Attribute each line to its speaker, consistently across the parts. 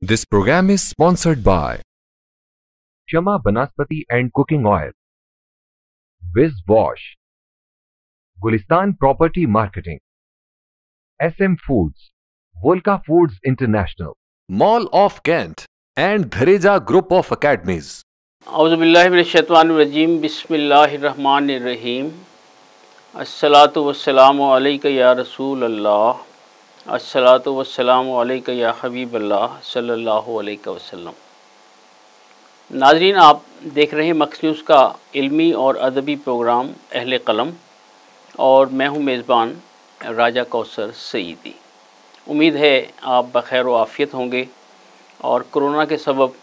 Speaker 1: This program is sponsored by Shama Banaspati and Cooking Oil, Wiz Wash, Gulistan Property Marketing, SM Foods, Volca Foods International, Mall of Kent, and Dhareja Group of Academies.
Speaker 2: औज़ुबिल्लाहि मिनश्शैतानिर्रजीम बिस्मिल्लाहिर्रहमानिर्रहीम अस्सलातु वस्सलामु अलैका या रसूल अल्लाह अस्सलातु वस्सलामु अलैका या हबीब अल्लाह सल्लल्लाहु अलैहि वसल्लम। नाज़रीन, आप देख रहे हैं मक्स न्यूज़ का इल्मी और अदबी प्रोग्राम अहले कलम, और मैं हूं मेज़बान राजा कौसर सईदी। उम्मीद है आप बखैर व आफ़ियत होंगे और कोरोना के सबब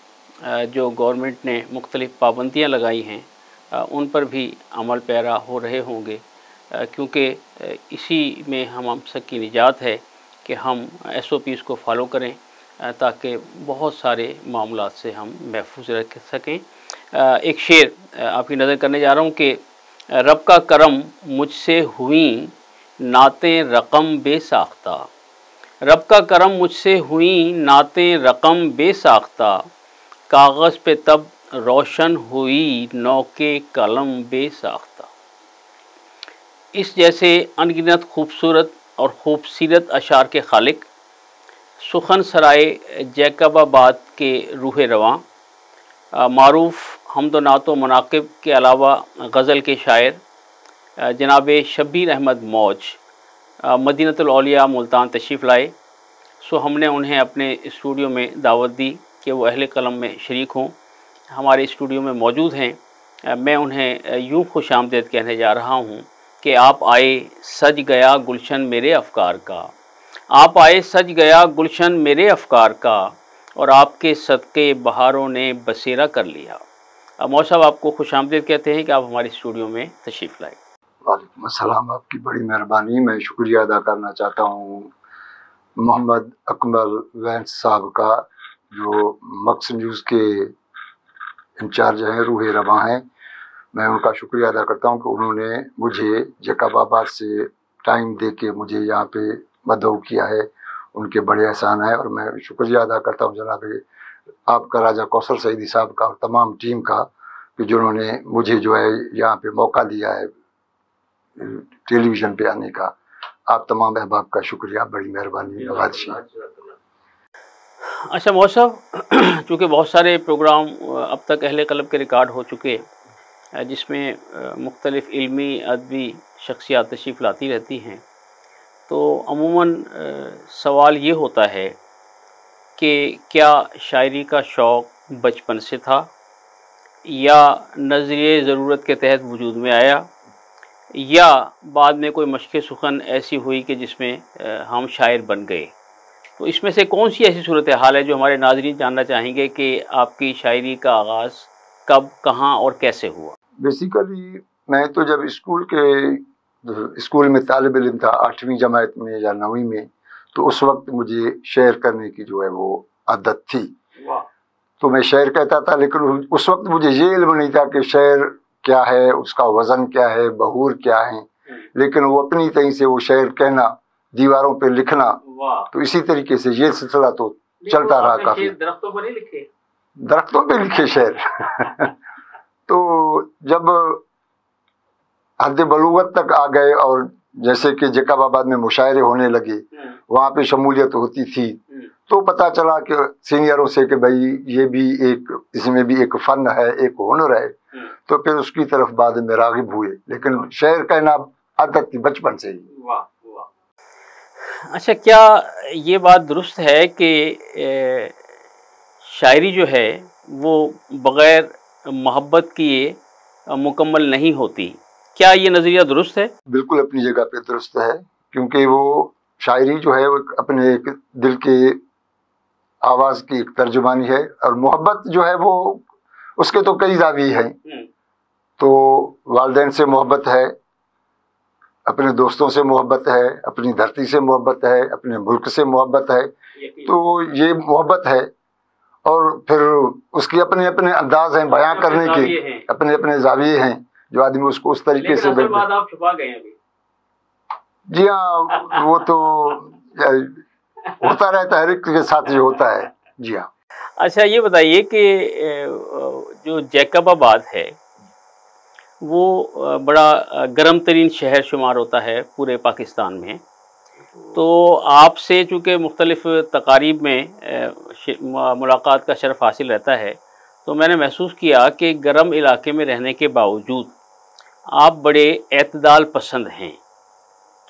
Speaker 2: जो गवर्नमेंट ने मुख्तलिफ़ पाबंदियां लगाई हैं उन पर भी अमल पैरा हो रहे होंगे, क्योंकि इसी में हम सब की निजात है कि हम SOPs को फॉलो करें ताकि बहुत सारे मामलात से हम महफूज रख सकें। एक शेर आपकी नज़र करने जा रहा हूँ कि रब का करम मुझसे हुई नाते रकम बेसाख्ता, रब का करम मुझसे हुई नाते रकम बेसाख्ता, कागज़ पे तब रोशन हुई नौके कलम बेसाख्ता। इस जैसे अनगिनत खूबसूरत और खूबसीरत अशार के खालिक सुखन सराय जैकबाबाद के रूह रवां मारूफ़ हम्दो नातो मनाक़िब के अलावा गज़ल के शायर जनाब शब्बीर अहमद मौज मदीनतुल औलिया मुल्तान तशरीफ़ लाए। सो हमने उन्हें अपने स्टूडियो में दावत दी कि वो अहले कलम में शरीक हों। हमारे स्टूडियो में मौजूद हैं। मैं उन्हें यूँ खुश आमदीद कहने जा रहा हूँ कि आप आए सज गया गुलशन मेरे अफ़कार का, आप आए सज गया गुलशन मेरे अफ़कार का, और आपके सदक़े बहारों ने बसेरा कर लिया। मौसा साहब, आपको खुश आमदीद कहते हैं कि आप हमारे स्टूडियो में तशरीफ़ लाए।
Speaker 3: वालेकुम अस्सलाम, आपकी बड़ी मेहरबानी। मैं शुक्रिया अदा करना चाहता हूँ मोहम्मद अकमल वैंस साहब का, जो मक्स न्यूज़ के इंचार्ज हैं, रूह रवां हैं। मैं उनका शुक्रिया अदा करता हूँ कि उन्होंने मुझे जैकबाबाद से टाइम दे के मुझे यहाँ पे मदऊ किया है। उनके बड़े एहसान है, और मैं शुक्रिया अदा करता हूँ जनाब आपका राजा कौसर सईदी साहब का और तमाम टीम का, कि जिन्होंने मुझे जो है यहाँ पे मौका दिया है टेलीविज़न पे आने का। आप तमाम अहबाब का शुक्रिया, बड़ी मेहरबानी, नवाज़िश।
Speaker 2: अच्छा मौसा साहब, चूँकि बहुत सारे प्रोग्राम अब तक अहले कलम के रिकॉर्ड हो चुके, जिसमें मुख्तलिफ़ इल्मी अदबी शख्सियात तशरीफ़ लाती रहती हैं, तो अमूमन सवाल ये होता है कि क्या शायरी का शौक़ बचपन से था या नज़रिए ज़रूरत के तहत वजूद में आया, या बाद में कोई मशक़ सुखन ऐसी हुई कि जिसमें हम शायर बन गए। तो इसमें से कौन सी ऐसी सूरत हाल है जो हमारे नाज़रीन जानना चाहेंगे कि आपकी शायरी का आगाज़ कब, कहाँ और कैसे हुआ?
Speaker 3: बेसिकली मैं तो जब स्कूल में तालिब इल्म था, 8वीं जमात में या 9वीं में, तो उस वक्त मुझे शेर करने की जो है वो आदत थी। तो मैं शेर कहता था, लेकिन उस वक्त मुझे ये इल्म नहीं था कि शेर क्या है, उसका वज़न क्या है, बहूर क्या है। लेकिन वो अपनी तरह से वो शेर कहना, दीवारों पे लिखना, तो इसी तरीके से ये सिलसिला तो चलता रहा काफ़ी।
Speaker 2: दरख्तों पर नहीं लिखे?
Speaker 3: दरख्तों पे लिखे शेर। तो जब हद बलूगत तक आ गए, और जैसे कि जैकबाबाद में मुशायरे होने लगे, वहाँ पे शमूलियत होती थी, तो पता चला कि सीनियरों से कि भाई ये भी एक, इसमें भी एक फ़न है, एक हुनर है। तो फिर उसकी तरफ बाद में राग़िब हुए, लेकिन शेर कहना आदत थी बचपन से ही।
Speaker 2: अच्छा, क्या ये बात दुरुस्त है कि शायरी जो है वो बग़ैर मोहब्बत किए मुकम्मल नहीं होती? क्या ये नज़रिया दुरुस्त है?
Speaker 3: बिल्कुल अपनी जगह पे दुरुस्त है, क्योंकि वो शायरी जो है वो अपने एक दिल के आवाज़ की एक तर्जुमानी है, और मोहब्बत जो है वो उसके तो कई ज़ावी हैं। तो वालिदैन से मोहब्बत है, अपने दोस्तों से मोहब्बत है, अपनी धरती से मोहब्बत है, अपने मुल्क से मोहब्बत है। तो ये मोहब्बत है, और फिर उसके अपने अपने अंदाज हैं बयां करने के, अपने अपने ज़ाविये हैं, जो आदमी उसको उस तरीके से
Speaker 2: बात आप छुपा गए अभी।
Speaker 3: جی ہاں، وہ تو ہوتا رہتا ہے، ہر ایک کے ساتھ یہ ہوتا ہے. جی ہاں.
Speaker 2: اچھا یہ بتائیے کہ جو جیکب آباد ہے وہ بڑا گرم ترین شہر شمار ہوتا ہے پورے پاکستان میں. تو آپ سے چونکہ مختلف تقاریب میں ملاقات کا شرف حاصل رہتا ہے، تو میں نے محسوس کیا کہ گرم علاقے میں رہنے کے باوجود آپ بڑے اعتدال پسند ہیں.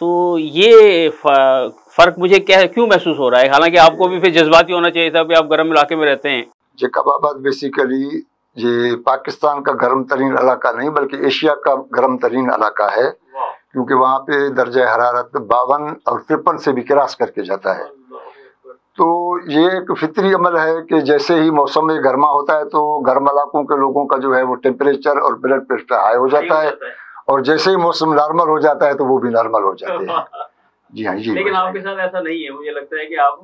Speaker 2: تو یہ فرق مجھے کیوں محسوس ہو رہا ہے؟ حالانکہ آپ کو بھی پھر جذباتی ہونا چاہیے تھا کہ آپ گرم علاقے میں رہتے ہیں.
Speaker 3: جیکب آباد بیسیکلی یہ پاکستان کا گرم ترین علاقہ نہیں بلکہ ایشیا کا گرم ترین علاقہ ہے، کیونکہ وہاں پہ درجہ حرارت 52 اور 53 سے بھی کراس کر کے جاتا ہے. تو یہ ایک فطری عمل ہے کہ جیسے ہی موسم گرما ہوتا ہے تو گرم علاقوں کے لوگوں کا جو ہے وہ ٹیمپریچر اور بلڈ پریشر ہائی ہو جاتا ہے، اور جیسے ہی موسم نارمل ہو جاتا ہے تو وہ بھی نارمل ہو جاتے ہیں. جی ہاں. جی
Speaker 2: لیکن آپ کے ساتھ ایسا نہیں ہے، مجھے لگتا ہے کہ آپ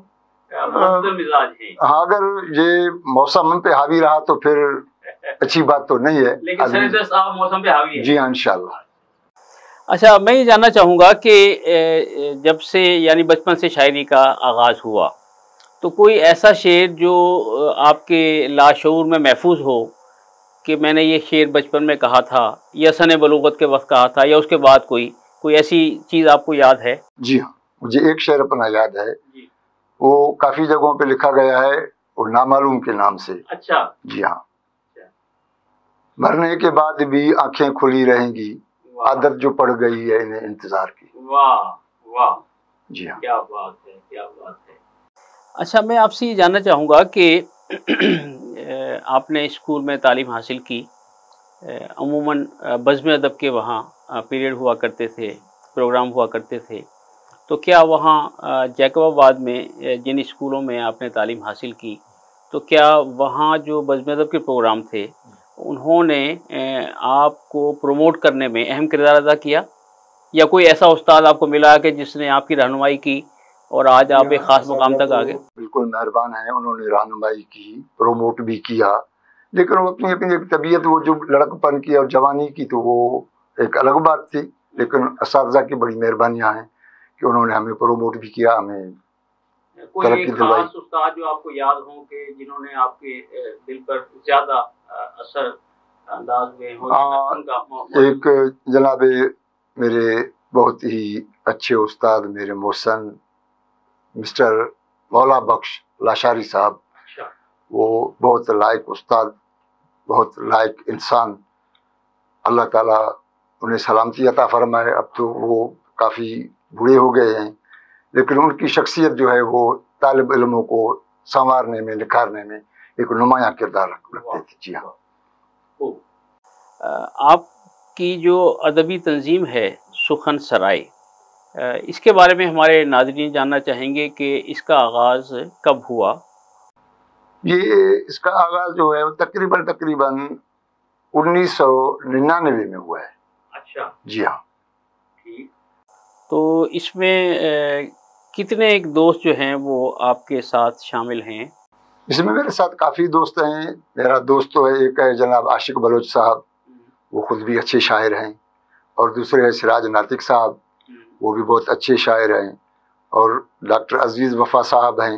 Speaker 2: معتدل مزاج ہیں.
Speaker 3: ہاں، اگر یہ موسم پہ حاوی رہا تو پھر اچھی بات تو نہیں ہے،
Speaker 2: لیکن آپ موسم پہ حاوی ہیں.
Speaker 3: جی ہاں انشاءاللہ.
Speaker 2: اچھا میں یہ جاننا چاہوں گا کہ جب سے یعنی بچپن سے شاعری کا آغاز ہوا تو کوئی ایسا شعر جو آپ کے لاشعور میں محفوظ ہو کہ میں نے یہ شعر بچپن میں کہا تھا یا سن بلوغت کے وقت کہا تھا یا اس کے بعد کوئی ایسی چیز آپ کو یاد ہے؟
Speaker 3: جی ہاں، مجھے ایک شعر اپنا یاد ہے، وہ کافی جگہوں پہ لکھا گیا ہے اور نامعلوم کے نام سے.
Speaker 2: اچھا.
Speaker 3: جی ہاں. مرنے کے بعد بھی آنکھیں کھلی رہیں گی، عادت جو پڑ گئی ہے انہیں انتظار کی.
Speaker 2: واہ واہ.
Speaker 3: جی ہاں.
Speaker 2: کیا بات ہے، کیا بات ہے. اچھا میں آپ سے یہ جاننا چاہوں گا کہ آپ نے اسکول میں تعلیم حاصل کی، عموماً بزم ادب کے وہاں پیریڈ ہوا کرتے تھے، پروگرام ہوا کرتے تھے. تو کیا وہاں جیکب آباد میں جن اسکولوں میں آپ نے تعلیم حاصل کی تو کیا وہاں جو بزم ادب کے پروگرام تھے انہوں نے آپ کو پروموٹ کرنے میں اہم کردار ادا کیا، یا کوئی ایسا استاد آپ کو ملا کہ جس نے آپ کی رہنمائی کی اور آج آپ ایک خاص مقام تک آ گئے؟
Speaker 3: بالکل مہربان ہیں، انہوں نے رہنمائی کی، پروموٹ بھی کیا، لیکن وہ اپنی اپنی طبیعت، وہ جو لڑک پن کی اور جوانی کی تو وہ ایک الگ بات تھی. لیکن اساتذہ کی بڑی مہربانیاں ہیں کہ انہوں نے ہمیں پروموٹ بھی کیا، ہمیں
Speaker 2: کوئی خاص استاد جو آپ کو یاد ہوں کہ جنہوں نے آپ کے دل پر زیادہ اثر انداز میں ہو؟
Speaker 3: ایک جناب میرے بہت ہی اچھے استاد میرے محسن مسٹر مولا بخش لاشاری صاحب، وہ بہت لائق استاد، بہت لائق انسان. اللہ تعالیٰ انہیں سلامتی عطا فرمائے. اب تو وہ کافی بوڑھے ہو گئے ہیں، لیکن ان کی شخصیت جو ہے وہ طالب علموں کو سنوارنے میں، نکھارنے میں ایک نمایاں کردار رکھتے تھے. جی ہاں.
Speaker 2: آپ کی جو ادبی تنظیم ہے سخن سرائے، اس کے بارے میں ہمارے ناظرین جاننا چاہیں گے کہ اس کا آغاز کب ہوا؟
Speaker 3: اس کا آغاز جو ہے تقریباً 1999 میں ہوا ہے.
Speaker 2: اچھا.
Speaker 3: جی ہاں.
Speaker 2: تو اس میں کتنے ایک دوست جو ہیں وہ آپ کے ساتھ شامل ہیں؟
Speaker 3: اس میں میرے ساتھ کافی دوست ہیں. میرا دوست تو ہے، ایک ہے جناب عاشق بلوچ صاحب، وہ خود بھی اچھے شاعر ہیں، اور دوسرے ہیں سراج ناطق صاحب، وہ بھی بہت اچھے شاعر ہیں، اور ڈاکٹر عزیز وفا صاحب ہیں،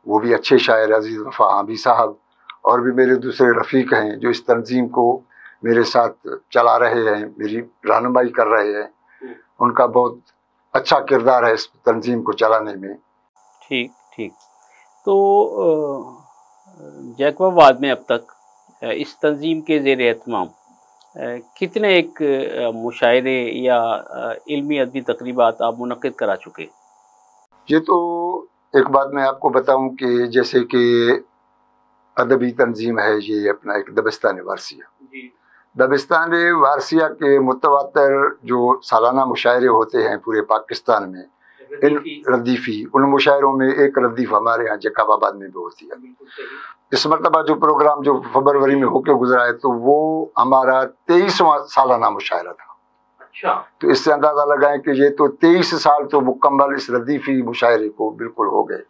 Speaker 3: وہ بھی اچھے شاعر، عزیز وفا عابی صاحب. اور بھی میرے دوسرے رفیق ہیں جو اس تنظیم کو میرے ساتھ چلا رہے ہیں، میری رہنمائی کر رہے ہیں. ان کا بہت اچھا کردار ہے اس تنظیم کو چلانے میں.
Speaker 2: ٹھیک. تو جیکب آباد میں اب تک اس تنظیم کے زیر اہتمام کتنے ایک مشاعرے یا علمی ادبی تقریبات آپ منعقد کرا چکے؟
Speaker 3: یہ تو ایک بات میں آپ کو بتاؤں کہ جیسے کہ ادبی تنظیم ہے یہ اپنا ایک دبستان وارثیہ. دبستان وارثیہ کے متواتر جو سالانہ مشاعرے ہوتے ہیں پورے پاکستان میں، ردیفی، ان مشاعروں میں ایک ردیف ہمارے یہاں جیکب آباد میں بھی ہوتی ہے. اس مرتبہ جو پروگرام جو فروری میں ہو کے گزرا ہے تو وہ ہمارا 23واں سالانہ مشاعرہ تھا.
Speaker 2: اچھا.
Speaker 3: تو اس سے اندازہ لگائیں کہ یہ تو 23 سال تو مکمل اس ردیفی مشاعرے کو بالکل ہو گئے.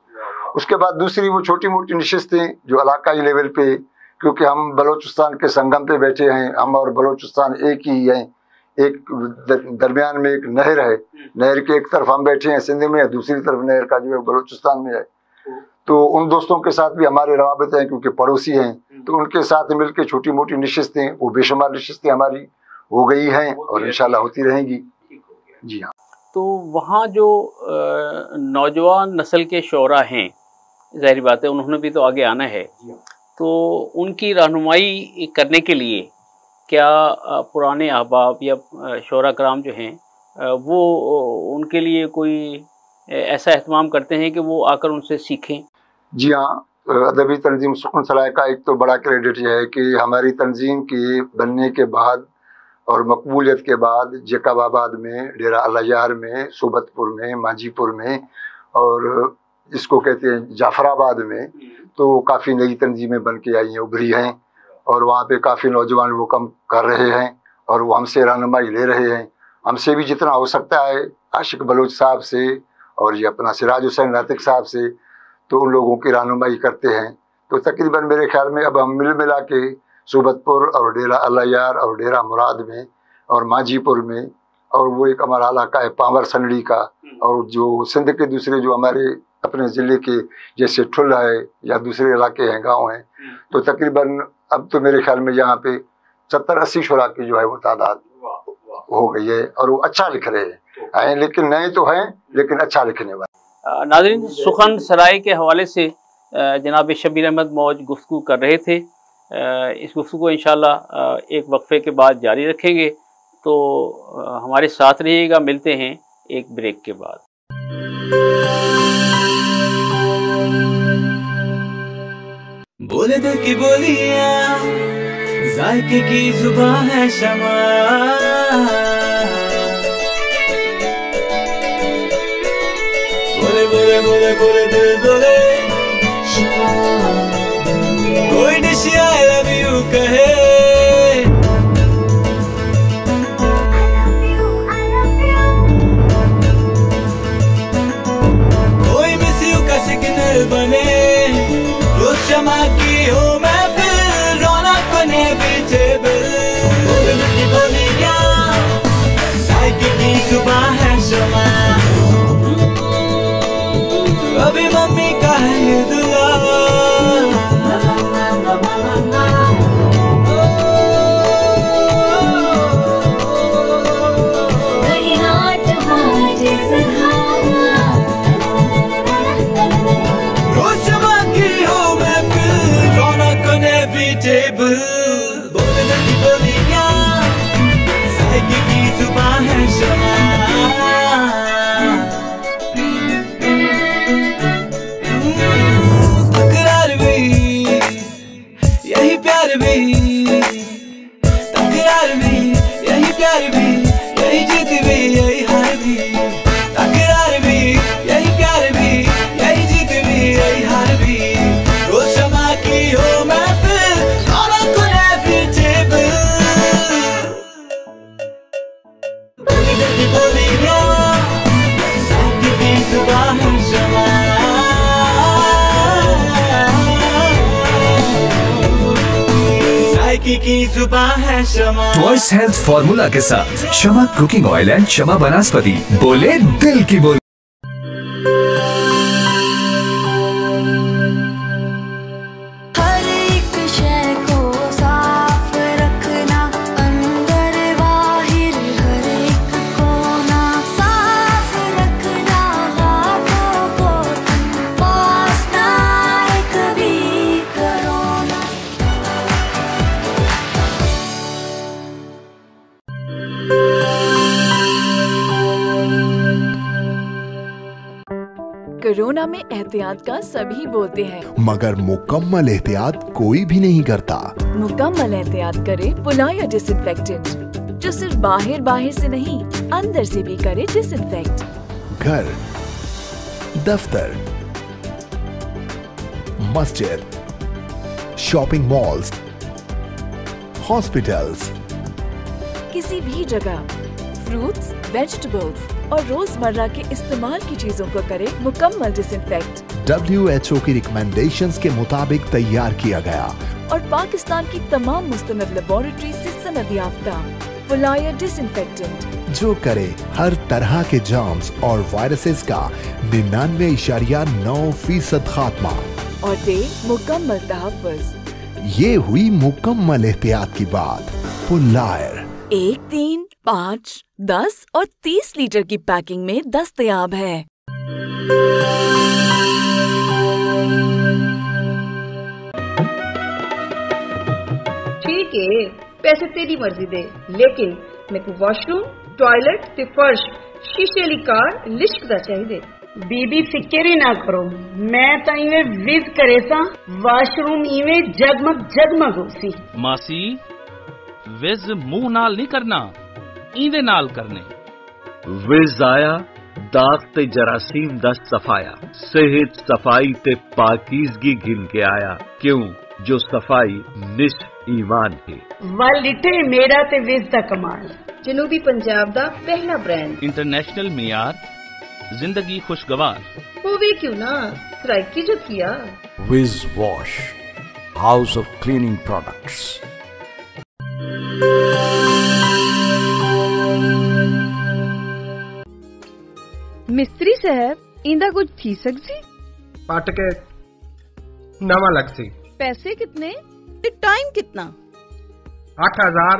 Speaker 3: اس کے بعد دوسری وہ چھوٹی موٹی نشستیں جو علاقائی لیول پہ، کیونکہ ہم بلوچستان کے سنگم پہ بیٹھے ہیں، ہم اور بلوچستان ایک ہی ہیں، एक दरमियान में एक नहर है, नहर के एक तरफ हम बैठे हैं सिंध में, दूसरी तरफ नहर का जो है बलूचिस्तान में है। तो उन दोस्तों के साथ भी हमारे रवाबत हैं, क्योंकि पड़ोसी हैं, तो उनके साथ मिलकर छोटी मोटी नशिस्तें, वो बेशुमार नशिस्तें हमारी हो गई हैं और इंशाल्लाह होती रहेंगी। जी हाँ।
Speaker 2: तो वहाँ जो नौजवान नस्ल के शोरा हैं, ज़ाहिर बात है उन्होंने भी तो आगे आना है, तो उनकी रहनुमाई करने के लिए क्या पुराने अहबाब या शोरा कराम जो हैं वो उनके लिए कोई ऐसा एहतमाम करते हैं कि वो आकर उनसे सीखें?
Speaker 3: जी हाँ, अदबी तंजीम सुकून सराय का एक तो बड़ा क्रेडिट ये है कि हमारी तंजीम के बनने के बाद और मकबूलियत के बाद जैकबाबाद में, डेरा अल-यार में, सोबतपुर में, मांझीपुर में और इसको कहते हैं जाफराबाद में, तो काफ़ी नई तंजीमें बन के आई हैं, उभरी हैं और वहाँ पे काफ़ी नौजवान वो काम कर रहे हैं और वो हमसे रहनुमाई ले रहे हैं। हमसे भी जितना हो सकता है, आशिक बलोच साहब से और ये अपना सिराज हुसैन नातिक साहब से, तो उन लोगों की रहनुमाई करते हैं। तो तकरीबन मेरे ख्याल में अब हम मिल मिला के सोबतपुर और डेरा अल-यार और डेरा मुराद में और मांझीपुर में, और वो एक हमारा इलाका है पावर सनड़ी का, और जो सिंध के दूसरे जो हमारे अपने ज़िले के जैसे ठुल है या दूसरे इलाके हैं, गांव हैं, तो तकरीबन अब तो मेरे ख्याल में यहाँ पे 70-80 शुरा की जो है वो तादाद हो गई है और वो अच्छा लिख रहे हैं, लेकिन नए तो हैं लेकिन अच्छा लिखने वाले।
Speaker 2: नाज़रीन, सुखन सराय के हवाले से जनाब शब्बीर अहमद मौज गुफ्तगू कर रहे थे। इस गुफ्तगू को इंशाल्लाह एक वक्फे के बाद जारी रखेंगे, तो हमारे साथ रहिएगा। मिलते हैं एक ब्रेक के बाद।
Speaker 4: बोले दिल की बोलियां, जायके की जुबान है शमा, बोले बोले बोले बोले दिल बोले कोई डिश आई लव यू कहे, कोई मिस यू का सिग्नल बने, रोज शमा की हो मैं फिर रौनक बने बेटेबल। बोले दिल की बोलियां, जायके की जुबान है शमा, अभी मम्मी का है ये दुआ, रोज शमा की हो मैं फिर रौनक बने बेटेबल। बोले दिल की बोलियां, जायके की जुबान है शमा, तकरार भी यही प्यार भी, यही जीत भी यही हार भी, तकरार भी यही प्यार भी, यही जीत भी यही हार भी, रोज शमा की हो मैं फिर रौनक इनएविटेबल। बोली दिल की बोलियां, जायके की जुबान है शमा, की जुबान है शमा।
Speaker 5: टॉयस हेल्थ फार्मूला के साथ शमा कुकिंग ऑयल एंड शमा वनस्पति। बोले दिल की बोली।
Speaker 6: कोरोना में एहतियात का सभी बोलते हैं,
Speaker 7: मगर मुकम्मल एहतियात कोई भी नहीं करता।
Speaker 6: मुकम्मल एहतियात करे पुलाया डिसइंफेक्टेंट, जो सिर्फ बाहर से नहीं अंदर से भी करे डिसइंफेक्ट।
Speaker 7: घर, दफ्तर, मस्जिद, शॉपिंग मॉल्स, हॉस्पिटल्स,
Speaker 6: किसी भी जगह फ्रूट्स, वेजिटेबल्स और रोजमर्रा के इस्तेमाल की चीजों को करे मुकम्मल डिसइंफेक्ट।
Speaker 7: WHO की रिकमेंडेशंस के मुताबिक तैयार किया गया
Speaker 6: और पाकिस्तान की तमाम मुस्तनद लेबोरेटरी से सनद याफ्ता। फुलायर डिसइंफेक्टेंट,
Speaker 7: जो करे हर तरह के जर्म्स और वायरसेस का 99.9% खात्मा
Speaker 6: और दे मुकम्मल तहफ़्फ़ुज़।
Speaker 7: ये हुई मुकम्मल एहतियात की बात। फुलायर
Speaker 6: 1, 3, 5, 10 और 30 लीटर की पैकिंग में दस्तयाब है।
Speaker 8: ठीक है, पैसे तेरी मर्जी दे, लेकिन मेरे को वॉशरूम, टॉयलेट ते फर्श शीशे वाली कार लिश्क दा चाहिए। बीबी फिक्र ही ना करो, मैं तो इवें विज करे सा, वॉशरूम इवें जगमग जगमग होसी।
Speaker 9: मासी विज मुंह नाल नहीं करना, इंदे नाल करने।
Speaker 10: विज आया दाग ते जरासीम दा सफाया, सेहत सफाई ते पाकीज़गी गिन के आया, क्यों जो सफाई निस ईमान है।
Speaker 8: वल लिटे मेरा ते विज दा कमाल, जनूबी पंजाब दा पहला ब्रांड,
Speaker 9: इंटरनेशनल मियार, जिंदगी खुशगवार।
Speaker 8: होवे क्यों ना, सराइकी जो किया।
Speaker 11: Wiz wash, house of cleaning products.
Speaker 8: मिस्त्री साहब, इंदा कुछ थी सकसी?
Speaker 12: पट के नवा लगसी।
Speaker 8: पैसे कितने ते टाइम कितना?
Speaker 12: 8000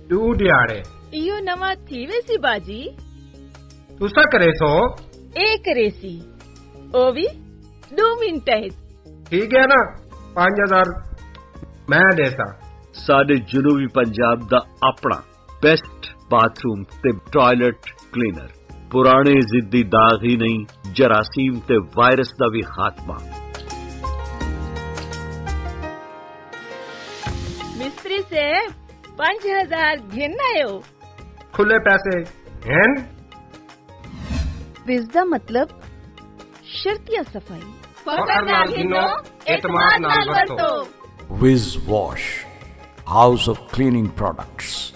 Speaker 12: 2 दिहाड़े।
Speaker 8: इयो नवा थी वैसी बाजी।
Speaker 12: तुसा करे सो
Speaker 8: एक रेसी ओ भी 2 मिनट।
Speaker 12: ठीक है ना, 5000 मैं देता।
Speaker 10: साडे जनूबी पंजाब दा अपना बेस्ट बाथरूम ते टॉयलेट क्लीनर, पुराने जिद्दी दाग ही नहीं, जरासीम ते वायरस दा भी खात्मा।
Speaker 8: मिस्त्री से 5000 घिन आयो।
Speaker 12: खुले पैसे हैं।
Speaker 8: विज दा मतलब शर्तिया सफाई।
Speaker 12: फकर नाल गिनो, एतमाद नाल वरतो।
Speaker 11: Wiz wash, house of cleaning products.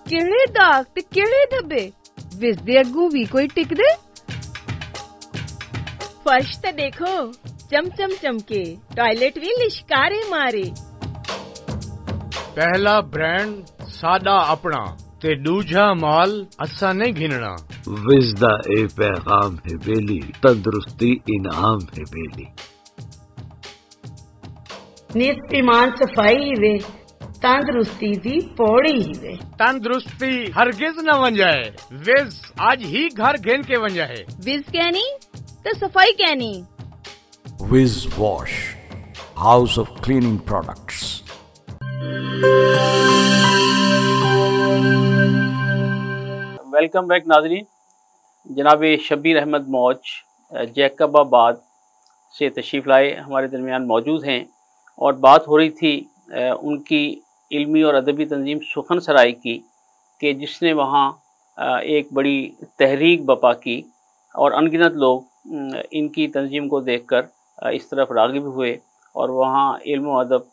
Speaker 8: किहड़े दाग ते किहड़े धब्बे, विज दे अग्गू भी कोई टिक दे। फर्श ते देखो चमचम चमके, टॉयलेट भी लिशकारे मारे।
Speaker 13: पहला ब्रांड सादा अपना ते दूजा माल असा नहीं घिनना।
Speaker 10: विज दा ए पैगाम है बेली, तंदुरुस्ती इनाम है बेली।
Speaker 8: निस ईमान सफाई ही वे, तंदुरुस्ती दी पौड़ी ही वे।
Speaker 13: तंदुरुस्ती हरगिज न बन जाए, विज आज ही घर घेन के बन जाए।
Speaker 8: विज कहनी तो सफाई कहनी।
Speaker 11: Wiz wash, house of cleaning products.
Speaker 2: Welcome back नाज़रीन। जनाब शब्बीर अहमद मौज जैकबाबाद से तशरीफ़ लाए हमारे दरमियान मौजूद हैं और बात हो रही थी उनकी इल्मी और अदबी तंजीम सुखन सराय की, कि जिसने वहाँ एक बड़ी तहरीक बपा की और अनगिनत लोग इनकी तंजीम को देखकर इस तरफ राग़िब हुए और वहाँ इल्म व अदब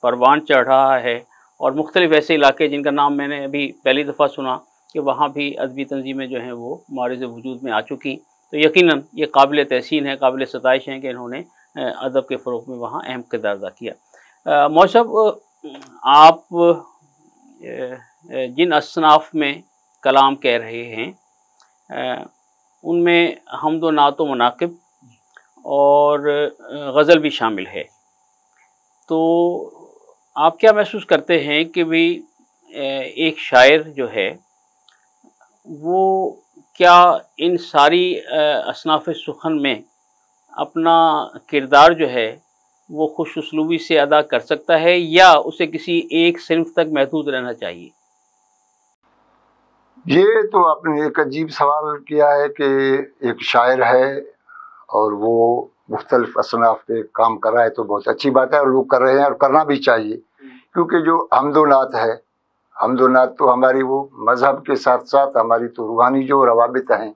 Speaker 2: परवान चढ़ रहा है। और मुख्तलिफ़ ऐसे इलाके जिनका नाम मैंने अभी पहली दफ़ा सुना कि वहाँ भी अदबी तंजीमें जो हैं वो मारिज़ वजूद में आ चुकी, तो यकीनन ये काबिल तहसीन है, काबिल सताइश है कि इन्होंने अदब के फ़रोग़ में वहाँ अहम किरदार अदा किया। मौसब, आप जिन असनाफ़ में कलाम कह रहे हैं उनमें हम्द व नात व मनाक़िब और गज़ल भी शामिल है, तो आप क्या महसूस करते हैं कि भी एक शायर जो है वो क्या इन सारी असनाफ़ सुखन में अपना किरदार जो है वो खुश उसलूबी से अदा कर सकता है या उसे किसी एक सिन्फ तक महदूद रहना चाहिए?
Speaker 3: ये तो आपने एक अजीब सवाल किया है कि एक शायर है और वो मुख्तलिफ असनाफ पे काम कर रहा है, तो बहुत अच्छी बात है और लोग कर रहे हैं और करना भी चाहिए, क्योंकि जो हम्दोनात है, हम्दोनात तो हमारी वो मज़हब के साथ साथ हमारी तो रूहानी जो रवाबित हैं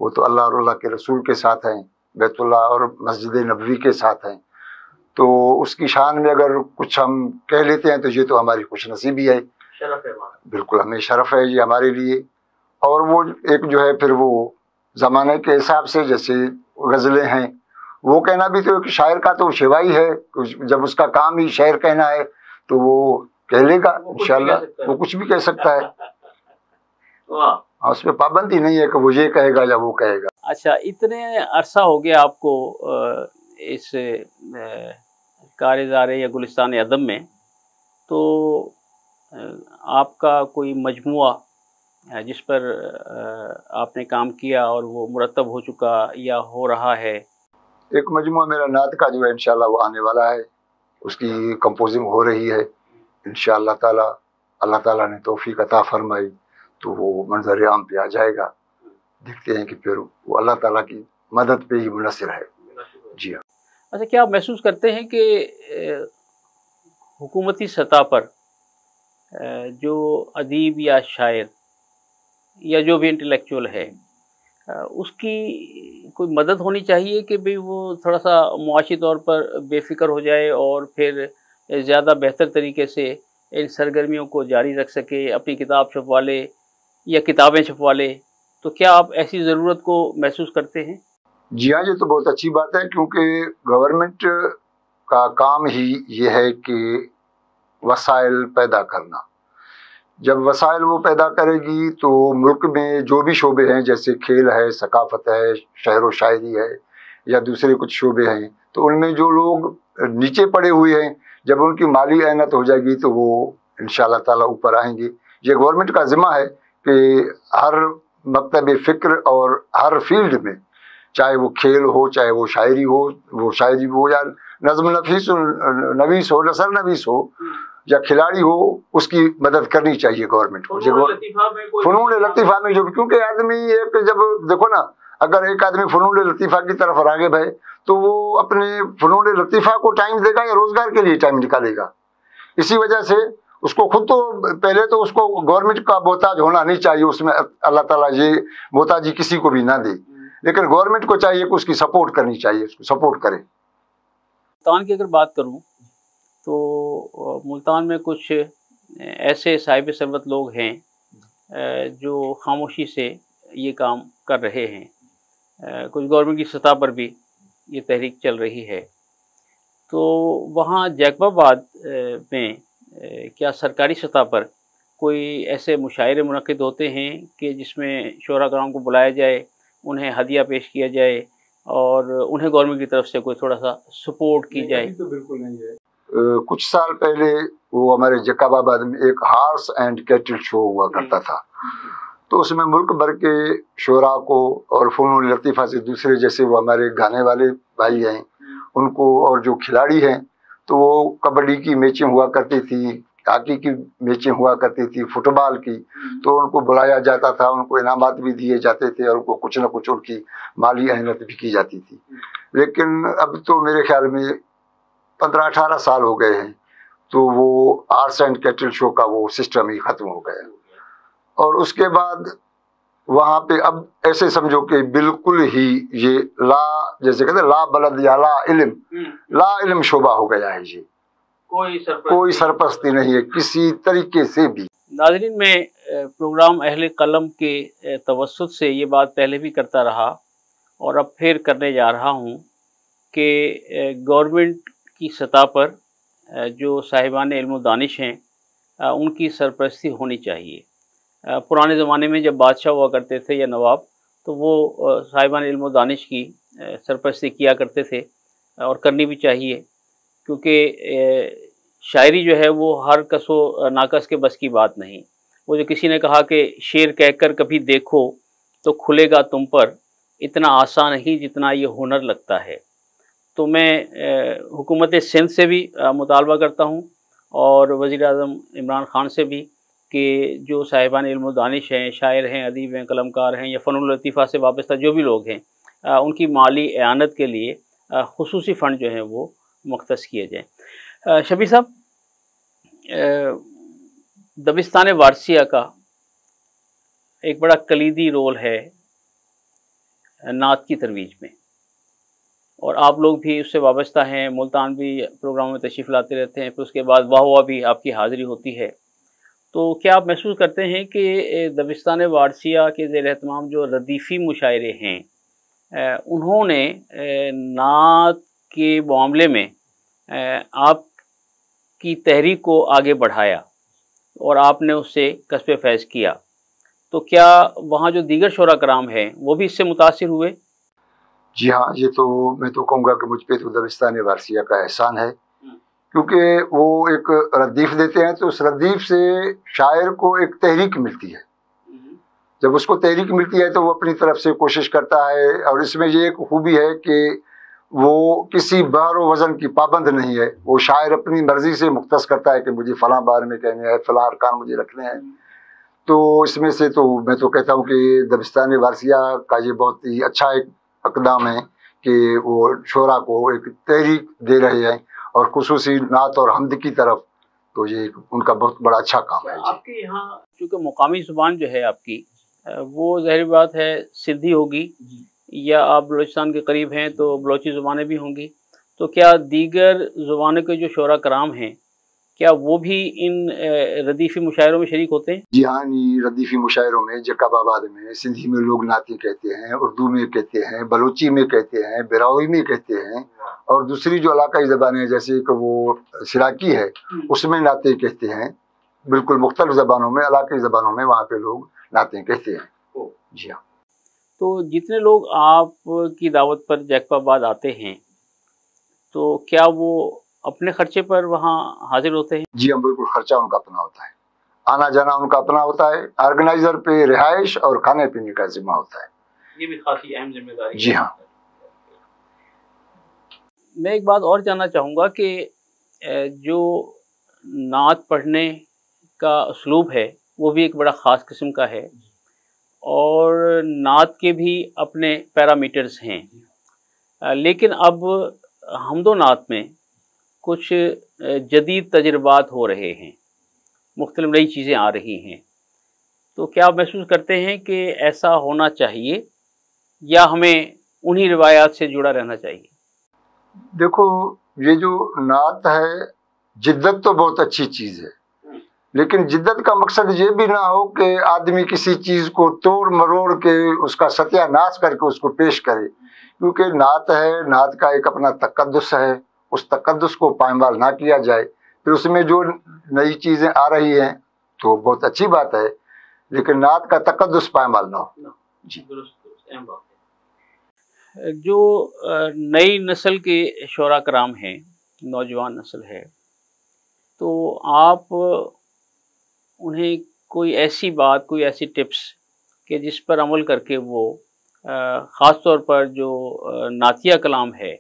Speaker 3: वो तो अल्लाह और अल्लाह के रसूल के साथ हैं, बैतुल्लाह और मस्जिद नबवी के साथ हैं, तो उसकी शान में अगर कुछ हम कह लेते हैं तो ये तो हमारी खुशनसीबी है, बिल्कुल हमें शरफ़ है ये हमारे लिए। और वो एक जो है फिर वो ज़माने के हिसाब से जैसे गज़लें हैं वो कहना भी तो एक शायर का तो सेवा ही है, जब उसका काम ही शायर कहना है तो वो कह लेगा इंशाल्लाह, वो कुछ भी कह सकता है। उसमें पाबंदी नहीं है कि वो ये कहेगा या वो कहेगा।
Speaker 2: अच्छा, इतने अरसा हो गया आपको इस कारज़ारे या गुलिस्तान अदब में, तो आपका कोई मजमुआ जिस पर आपने काम किया और वो मुरतब हो चुका या हो रहा है?
Speaker 3: एक मजमुआ मेरा नात का जो है इंशाल्लाह वो आने वाला है, उसकी कंपोजिंग हो रही है इंशाल्लाह ताला। अल्लाह ताला ने तौफीक अता फरमाई तो वो मंजर आम पे आ जाएगा। देखते हैं कि फिर वो अल्लाह ताला की मदद पे ही मुनसर है। जी हाँ।
Speaker 2: अच्छा, क्या आप महसूस करते हैं कि हुकूमती सतह पर जो अदीब या शायर या जो भी इंटेलेक्चुअल है उसकी कोई मदद होनी चाहिए कि भाई वो थोड़ा सा मुआशी तौर पर बेफिक्र हो जाए और फिर ज़्यादा बेहतर तरीके से इन सरगर्मियों को जारी रख सके, अपनी किताब छपवा ले या किताबें छपवा ले? तो क्या आप ऐसी ज़रूरत को महसूस करते हैं?
Speaker 3: जी हाँ, ये तो बहुत अच्छी बात है, क्योंकि गवर्नमेंट का काम ही ये है कि वसाइल पैदा करना। जब वसाइल वो पैदा करेगी तो मुल्क में जो भी शोबे हैं, जैसे खेल है, सकाफत है, शहर व शायरी है या दूसरे कुछ शोबे हैं, तो उनमें जो लोग नीचे पड़े हुए हैं, जब उनकी माली ऐनत हो जाएगी तो वो इंशाल्लाह ताला ऊपर आएंगे। ये गवर्नमेंट का ज़िम्मा है कि हर मकतब फ़िक्र और हर फील्ड में, चाहे वो खेल हो, चाहे वो शायरी हो या नज़्म नवीस हो, नसर नवीस हो या खिलाड़ी हो, उसकी मदद करनी चाहिए गवर्नमेंट को। फ़नून लतीफ़ा में जो, क्योंकि आदमी एक, जब देखो ना, अगर एक आदमी फ़नून लतीफ़ा की तरफ राग़िब है तो वो अपने फ़नून लतीफ़ा को टाइम देगा या रोज़गार के लिए टाइम निकालेगा। इसी वजह से उसको खुद तो पहले तो उसको गवर्नमेंट का मोहताज होना नहीं चाहिए, उसमें अल्लाह ताला ये मोहताजी किसी को भी ना दे, लेकिन गवर्नमेंट को चाहिए कि उसकी सपोर्ट करनी चाहिए, उसको सपोर्ट करे।
Speaker 2: मुल्तान की अगर बात करूं तो मुल्तान में कुछ ऐसे साहिब सरबत लोग हैं जो खामोशी से ये काम कर रहे हैं। कुछ गवर्नमेंट की सतह पर भी ये तहरीक चल रही है। तो वहाँ जैकबाबाद में क्या सरकारी सतह पर कोई ऐसे मुशायरे मुनक़िद होते हैं कि जिसमें शोरा कराम को बुलाया जाए, उन्हें हदिया पेश किया जाए और उन्हें गवर्नमेंट की तरफ से कोई थोड़ा सा सपोर्ट की जाए?
Speaker 3: तो बिल्कुल नहीं है। कुछ साल पहले वो हमारे जैकबाबाद में एक हार्स एंड कैटल शो हुआ करता था, तो उसमें मुल्क भर के शोरा को और फ़नून लतीफ़ा से दूसरे, जैसे वो हमारे गाने वाले भाई हैं उनको, और जो खिलाड़ी हैं, तो वो कबड्डी की मैचें हुआ करती थी, हॉकी की मैचें हुआ करती थी, फुटबॉल की, तो उनको बुलाया जाता था, उनको इनामात भी दिए जाते थे और उनको कुछ न कुछ उनकी माली अहमियत भी की जाती थी। लेकिन अब तो मेरे ख्याल में 15-18 साल हो गए हैं, तो वो हार्स एंड कैटल शो का वो सिस्टम ही ख़त्म हो गया। और उसके बाद वहाँ पे अब ऐसे समझो कि बिल्कुल ही ये जैसे कहते हैं ला बलद या ला इल्म शोबा हो गया है। ये कोई सरपरस्ती नहीं है किसी तरीके से भी।
Speaker 2: नाज़रीन, मैं प्रोग्राम अहले कलम के तवस्सुत से ये बात पहले भी करता रहा और अब फिर करने जा रहा हूँ कि गवर्नमेंट की सतह पर जो साहिबान इल्म व दानिश हैं उनकी सरपरस्ती होनी चाहिए। पुराने ज़माने में जब बादशाह हुआ करते थे या नवाब, तो वो साहिबान इल्म व दानिश की सरपरस्ती किया करते थे और करनी भी चाहिए, क्योंकि शायरी जो है वो हर कसो नाकस के बस की बात नहीं। वो जो किसी ने कहा कि शेर कहकर कभी देखो तो खुलेगा तुम पर, इतना आसान नहीं जितना ये हुनर लगता है। तो मैं हुकूमत सिंध से भी मुतालबा करता हूँ और वज़ीर-ए-आज़म इमरान ख़ान से भी कि जो साहिबान इल्म व दानिश हैं, शायर हैं, अदीब हैं, कलमकार हैं या फ़नून लतीफ़ा से वाबस्ता जो भी लोग हैं, उनकी माली एआनत के लिए ख़ुसूसी फ़ंड जो हैं वो मुख्तस किए जाएँ। शबीर साहब, दबिस्तान वारसिया का एक बड़ा कलीदी रोल है नात की तरवीज में, और आप लोग भी उससे वाबस्ता हैं। मुल्तान भी प्रोग्रामों में तशरीफ़ लाते रहते हैं, फिर उसके बाद वाह वाह भी आपकी हाज़िरी होती है। तो क्या आप महसूस करते हैं कि दबिस्तान वारसिया के ज़ेर एहतमाम जो रदीफ़ी मुशायरे हैं उन्होंने नात के मामले में आपकी तहरीक को आगे बढ़ाया और आपने उससे कस्बे फैज़ किया, तो क्या वहाँ जो दीगर शोरा कराम हैं वो भी इससे मुतासिर हुए?
Speaker 3: जी हाँ, ये तो मैं तो कहूँगा कि मुझ पे तो दबिस्तान वारसिया का एहसान है, क्योंकि वो एक रदीफ देते हैं तो उस रदीफ से शायर को एक तहरीक मिलती है। जब उसको तहरीक मिलती है तो वो अपनी तरफ से कोशिश करता है, और इसमें ये एक खूबी है कि वो किसी बार व वज़न की पाबंद नहीं है। वो शायर अपनी मर्जी से मुख्तस करता है कि मुझे फ़लाँ बार में कहने हैं, फ़लाँ अरकान मुझे रखने हैं। तो इसमें से तो मैं तो कहता हूँ कि दबिस्तान वारसिया का ये बहुत ही अच्छा एक इक़दाम है कि वो शोरा को एक तहरीक दे रहे हैं, और खुसूसी नात और हम्द की तरफ, तो ये उनका बहुत बड़ा अच्छा काम है।
Speaker 2: आपके यहाँ चूँकि मुकामी ज़ुबान जो है आपकी, वो ज़ाहिर बात है सिंधी होगी, या आप बलूचिस्तान के करीब हैं तो बलोची ज़ुबानें भी होंगी, तो क्या दीगर ज़ुबानों के जो शोरा कराम हैं क्या वो भी इन रदीफ़ी मुशायरों में शरीक होते हैं?
Speaker 3: जी हाँ, रदीफ़ी मुशायरों में जकाबाबाद में सिंधी में लोग नाती कहते हैं, उर्दू में कहते हैं, बलोची में कहते हैं, बिरावी में कहते हैं, और दूसरी जो इलाकाई ज़बानें हैं जैसे कि वो सिराकी है उसमें नाते कहते हैं। बिल्कुल मुख्तलिफ ज़बानों में, इलाकाई ज़बानों में वहाँ पे लोग नाते कहते हैं। जी हाँ।
Speaker 2: तो जितने लोग आपकी दावत पर जैकबाबाद आते हैं तो क्या वो अपने खर्चे पर वहाँ हाजिर होते हैं?
Speaker 3: जी हाँ, बिल्कुल खर्चा उनका अपना होता है, आना जाना उनका अपना होता है, ऑर्गेनाइजर पे रिहाइश और खाने पीने का जिम्मा होता है।
Speaker 2: ये भी खासी अहम जिम्मेदारी है।
Speaker 3: जी हाँ।
Speaker 2: मैं एक बात और जानना चाहूँगा कि जो नात पढ़ने का उसलूब है वो भी एक बड़ा ख़ास किस्म का है, और नात के भी अपने पैरामीटर्स हैं, लेकिन अब हमदो नात में कुछ जदीद तजुर्बात हो रहे हैं, मुख्तलिफ नई चीज़ें आ रही हैं, तो क्या आप महसूस करते हैं कि ऐसा होना चाहिए या हमें उन्हीं रिवायात से जुड़ा रहना चाहिए?
Speaker 3: देखो, ये जो नात है, जिद्दत तो बहुत अच्छी चीज़ है, लेकिन जिद्दत का मकसद ये भी ना हो कि आदमी किसी चीज़ को तोड़ मरोड़ के उसका सत्यानाश करके उसको पेश करे, क्योंकि नात है, नात का एक अपना तकद्दुस है, उस तकद्दुस को पायमाल ना किया जाए। फिर उसमें जो नई चीज़ें आ रही हैं तो बहुत अच्छी बात है, लेकिन नात का तकद्दुस पायमाल ना हो। जी।
Speaker 2: जो नई नस्ल के शोरा कराम हैं, नौजवान नस्ल है, तो आप उन्हें कोई ऐसी बात, कोई ऐसी टिप्स कि जिस पर अमल करके वो ख़ास तौर पर जो नातिया कलाम है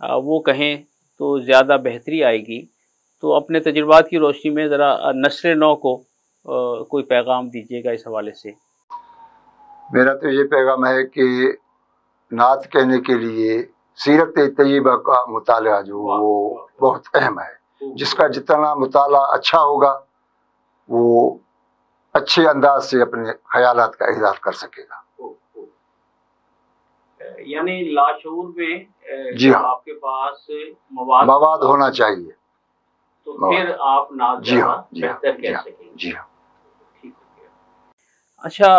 Speaker 2: वो कहें तो ज़्यादा बेहतरी आएगी, तो अपने तजुर्बात की रोशनी में ज़रा नस्ल नौ को कोई पैगाम दीजिएगा इस हवाले से।
Speaker 3: मेरा तो ये पैगाम है कि नात कहने के लिए सीरत तय्यबा का मुताला जो वो बहुत अहम है, जिसका जितना मुताला अच्छा होगा वो अच्छे अंदाज से अपने ख़यालात का इज़हार कर सकेगा।
Speaker 2: यानी लाशऊर में
Speaker 3: जी हाँ,
Speaker 2: आपके पास मवाद
Speaker 3: होना चाहिए,
Speaker 2: तो फिर आप नात
Speaker 3: जी हाँ,
Speaker 2: बेहतर कह सकेंगे।
Speaker 3: जी हाँ।
Speaker 2: ठीक हो गया। अच्छा,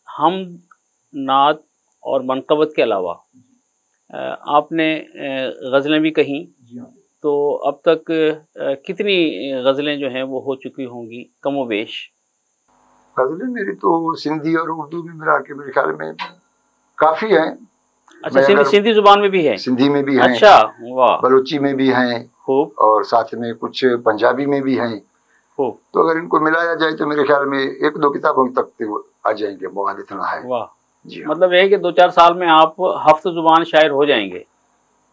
Speaker 2: हम नात और मनक़बत के अलावा आपने गज़लें भी कहीं, तो अब तक कितनी गज़लें जो हैं वो हो चुकी होंगी कमो बेश?
Speaker 3: गज़लें मेरी तो सिंधी और उर्दू में मिला के मेरे ख्याल में काफ़ी हैं।
Speaker 2: अच्छा, सिंधी ज़ुबान में भी है?
Speaker 3: सिंधी में भी हैं।
Speaker 2: अच्छा, वाह।
Speaker 3: बलोची में भी हैं, और साथ में कुछ पंजाबी में भी हैं। तो अगर इनको मिलाया जाए तो मेरे ख्याल में 1-2 किताबों तक तो आ जाएंगे, बहुत इतना है।
Speaker 2: वाह।
Speaker 3: जी,
Speaker 2: मतलब है कि 2-4 साल में आप हफ्त ज़ुबान शायर हो जाएंगे।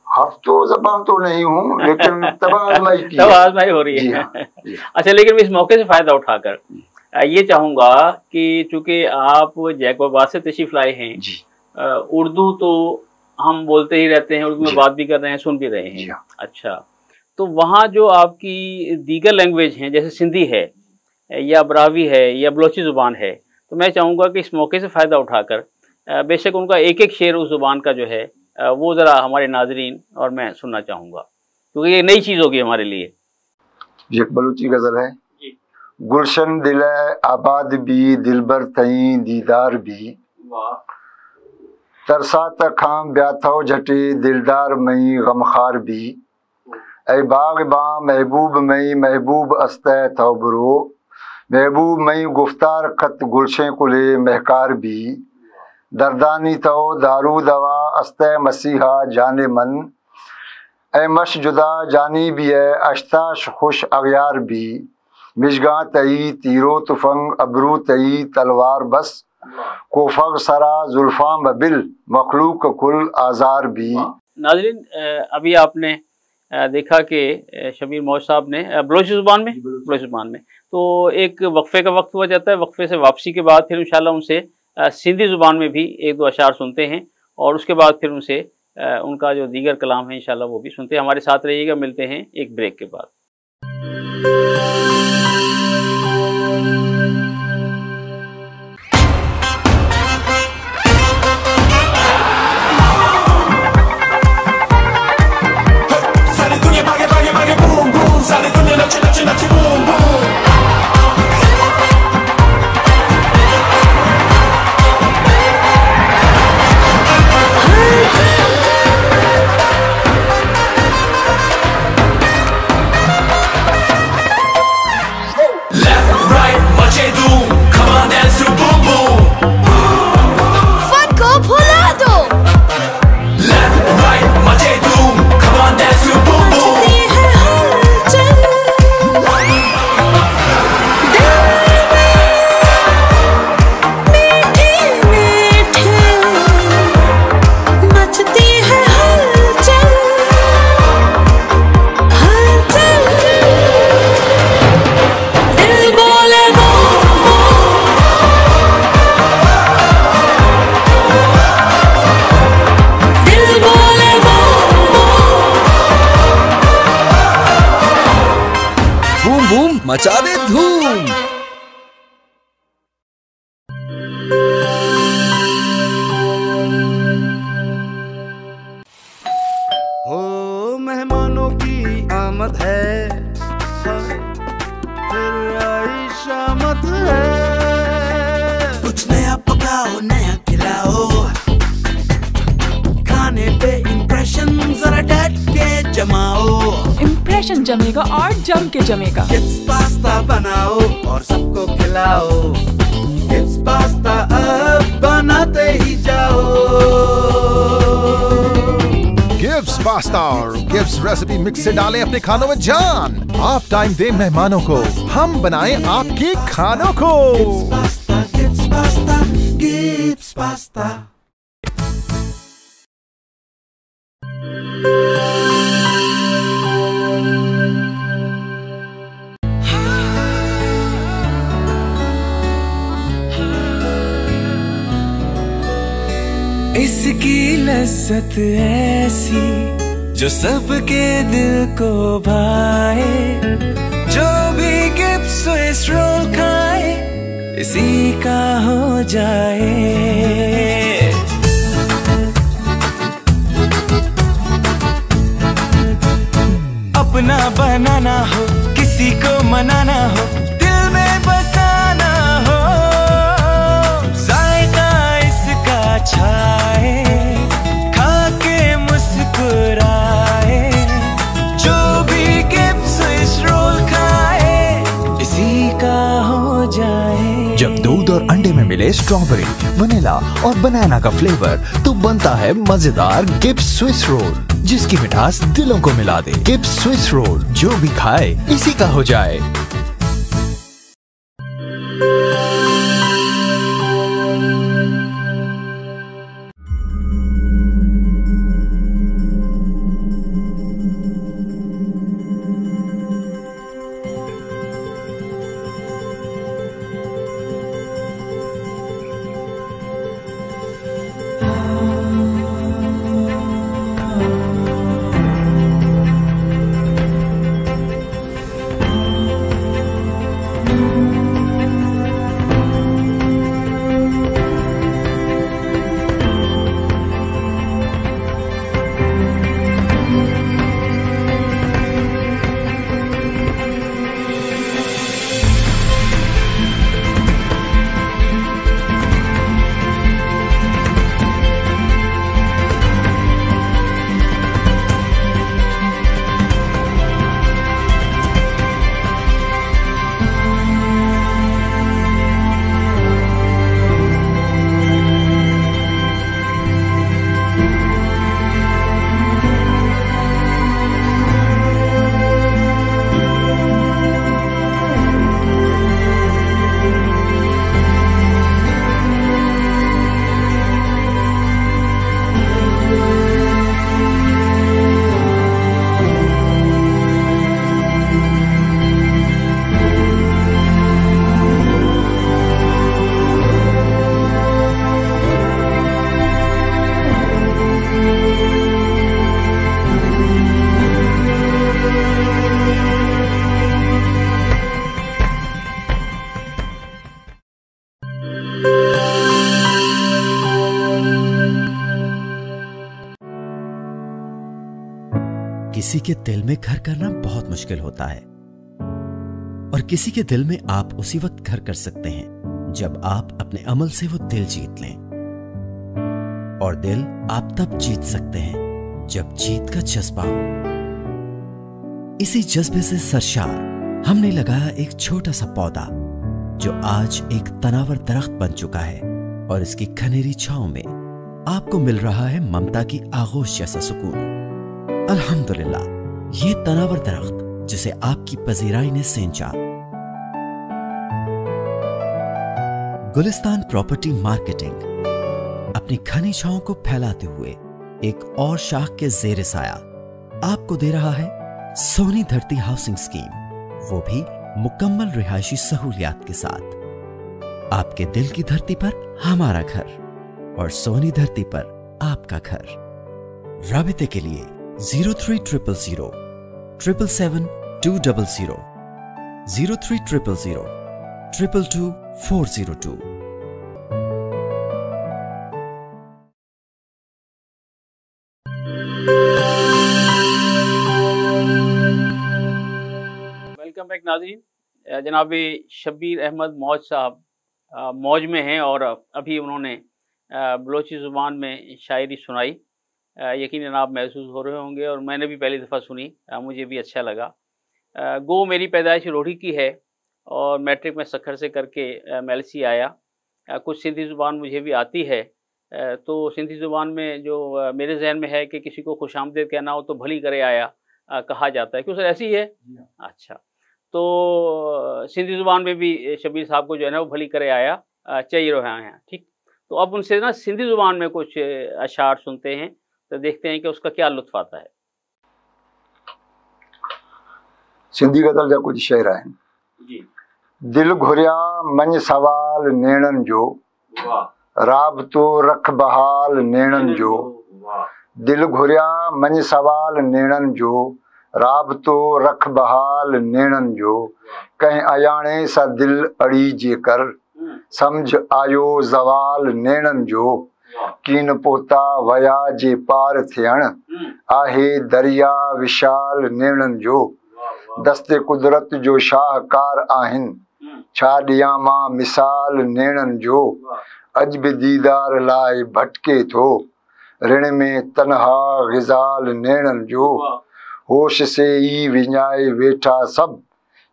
Speaker 3: हफ्तो ज़बान तो नहीं हूँ, लेकिन
Speaker 2: तबाज़माई हो रही है। अच्छा, लेकिन मैं इस मौके से फ़ायदा उठाकर ये चाहूँगा कि चूँकि आप जैकबाबाद से तशरीफ़ लाए हैं, उर्दू तो हम बोलते ही रहते हैं, उर्दू में बात भी कर रहे हैं, सुन भी रहे हैं। अच्छा, तो वहाँ जो आपकी दीगर लैंग्वेज हैं जैसे सिंधी है या ब्रावी है या बलोची ज़ुबान है, तो मैं चाहूँगा कि इस मौके से फ़ायदा उठाकर बेशक उनका एक एक शेर उस ज़ुबान का जो है वो ज़रा हमारे नाज़रीन और मैं सुनना चाहूँगा, क्योंकि ये नई चीज़ होगी हमारे लिए।
Speaker 3: ये एक बलूची गज़ल है। गुलशन दिल आबाद भी दिलबर तई दीदार भी, तरसा त खां ब्याथो झटे दिलदार मई गमखार भी ऐ बाग बा महबूब मई महबूब अस्ते थो बुरो महबूब मई गुफ्तार खत गुलशे कुले महकार भी दर्दानी तो दारू दवा अस्ते मसीहा जाने मन ऐ मश जुदा जानी भी है अश्ताश खुश अगयार भी मिशगा तई तीरो तुफंग अबरू तई तलवार बस कोफग सरा जुल्फा मबिल मखलूक कुल आजार भी।
Speaker 2: नाज़रीन, अभी आपने देखा कि शबीर मौज साहब ने बलोच ज़ुबान में तो एक वक्फे का वक्त हुआ जाता है। वक्फे से वापसी के बाद फिर इंशाल्लाह उनसे सिंधी ज़ुबान में भी एक दो अशार सुनते हैं और उसके बाद फिर उनसे उनका जो दीगर कलाम है इंशाल्लाह वो भी सुनते हैं। हमारे साथ रहिएगा, मिलते हैं एक ब्रेक के बाद।
Speaker 5: मचा दे धूम।
Speaker 4: हो मेहमानों की आमद है, फिर आई शामत है। कुछ नया पकाओ नया खिलाओ, खाने पे इम्प्रेशन जरा डट के जमाओ।
Speaker 6: इम्प्रेशन जमेगा और जम के जमेगा।
Speaker 4: गिब्स पास्ता बनाओ और सबको खिलाओ। गिब्स पास्ता अब बनाते ही जाओ।
Speaker 7: गिब्स पास्ता और गिब्स रेसिपी मिक्स से डालें अपने खानों में जान। आप टाइम दें मेहमानों को, हम बनाएं आपके खानों को।
Speaker 4: Gibbs pasta, Gibbs pasta, Gibbs pasta. इसकी लज्जत ऐसी जो सबके दिल को भाए, जो भी गिब्स स्विस रोल खाए इसी का हो जाए। अपना बनाना हो, किसी को मनाना हो, दिल में बसाना हो, जायका इसका छाए, खा के मुस्कुराए, जो भी गिब्स स्विस रोल खाए इसी का हो जाए।
Speaker 5: जब दूध और अंडे में मिले स्ट्रॉबेरी, वनीला और बनाना का फ्लेवर तो बनता है मजेदार गिब्स स्विस रोल, जिसकी मिठास दिलों को मिला दे। गिब्स स्विस रोल, जो भी खाए इसी का हो जाए।
Speaker 14: किसी के दिल में घर करना बहुत मुश्किल होता है और किसी के दिल में आप उसी वक्त घर कर सकते हैं जब आप अपने अमल से वो दिल जीत लें। और दिल आप तब जीत सकते हैं जब जीत का जज्बा हो। इसी जज्बे से सरशार हमने लगाया एक छोटा सा पौधा जो आज एक तनावर दरख्त बन चुका है और इसकी घनेरी छांव में आपको मिल रहा है ममता की आगोश जैसा सुकून। अल्हम्दुलिल्लाह, ये तनावर दरख्त जिसे आपकी पजीराई ने सेंचा। गुलिस्तान प्रॉपर्टी मार्केटिंग अपनी घनी छांव को फैलाते हुए एक और शाख के जेर साया आपको दे रहा है सोनी धरती हाउसिंग स्कीम, वो भी मुकम्मल रिहायशी सहूलियात के साथ। आपके दिल की धरती पर हमारा घर और सोनी धरती पर आपका घर। राबिते के लिए 0300 777 200 0300 222 402।
Speaker 2: वेलकम बैक नाज़रीन। जनाब शब्बीर अहमद मौज साहब मौज में हैं और अभी उन्होंने बलोची ज़ुबान में शायरी सुनाई। यकीनन आप महसूस हो रहे होंगे और मैंने भी पहली दफ़ा सुनी, मुझे भी अच्छा लगा। गो मेरी पैदाइश रोहड़ी की है और मैट्रिक में सखर से करके MLC आया। कुछ सिंधी ज़ुबान मुझे भी आती है, तो सिंधी ज़ुबान में जो मेरे जहन में है कि किसी को खुशामदीद कहना हो तो भली करे आया कहा जाता है। क्यों सर, ऐसी है? अच्छा, तो सिंधी ज़ुबान में भी शब्बीर साहब को जो है ना वो भली करे आया चाहिए रहे हैं। ठीक, तो अब उनसे ना सिंधी ज़ुबान में कुछ अशार सुनते हैं, तो देखते हैं कि उसका क्या लुत्फ़ आता है।
Speaker 3: सिंधी गज़ल जा कुछ शेर आहिनि।
Speaker 2: जी।
Speaker 3: दिल घुरिया मंझ सवाल नेणन जो, राबतो रख बहाल नेणन जो। दिल घुरिया मंझ सवाल नेणन जो, राबतो रख बहाल नेणन जो। कहीं अयाणे सा दिल अड़ी जे कर, समझ आयो जवाल नेणन जो। कीन पोता वया जे पार थियण, आहे दरिया विशाल नेणन जो। दस्ते कुदरत जो शाहकार आहिनि, छा ॾियां मां मिसाल नेणन जो। अज बि दीदार लाइ भटके थो, ऋण में तनहा ग़िज़ाल नेणन जो। होश से ई विञाए वेठा सभु,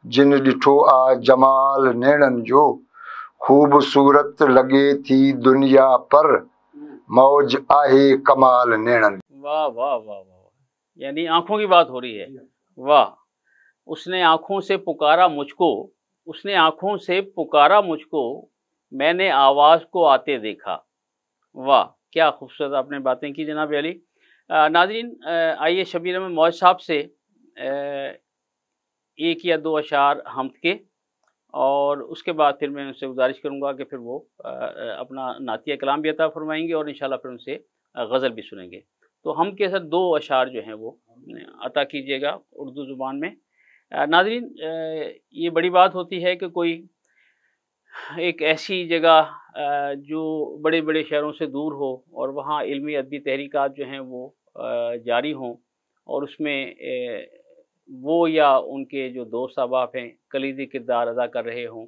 Speaker 3: जिन ॾिठो आ जमाल नेणन जो। ख़ूबसूरत लॻे थी दुनिया पर, मौज आहे कमाल नेणन।
Speaker 2: वाह वाह वाह वाह, यानी आंखों की बात हो रही है। वाह, उसने आंखों से पुकारा मुझको, उसने आंखों से पुकारा मुझको, मैंने आवाज़ को आते देखा। वाह, क्या खूबसूरत आपने बातें की जनाब अली। नाज़रीन, आइए शब्बीर अहमद मौज साहब से एक या दो अशार हमद के, और उसके बाद फिर मैं उनसे गुजारिश करूंगा कि फिर वो अपना नातिया कलाम भी अता फरमाएंगे और इंशाल्लाह फिर उनसे गज़ल भी सुनेंगे। तो हम के साथ दो अशार जो हैं वो अता कीजिएगा उर्दू ज़ुबान में। नाज़रीन, ये बड़ी बात होती है कि कोई एक ऐसी जगह जो बड़े बड़े शहरों से दूर हो और वहाँ इल्मी अदबी तहरीकात जो हैं वो जारी हों, और उसमें वो या उनके जो दोस्त अहबाब हैं कलीदी किरदार अदा कर रहे हों,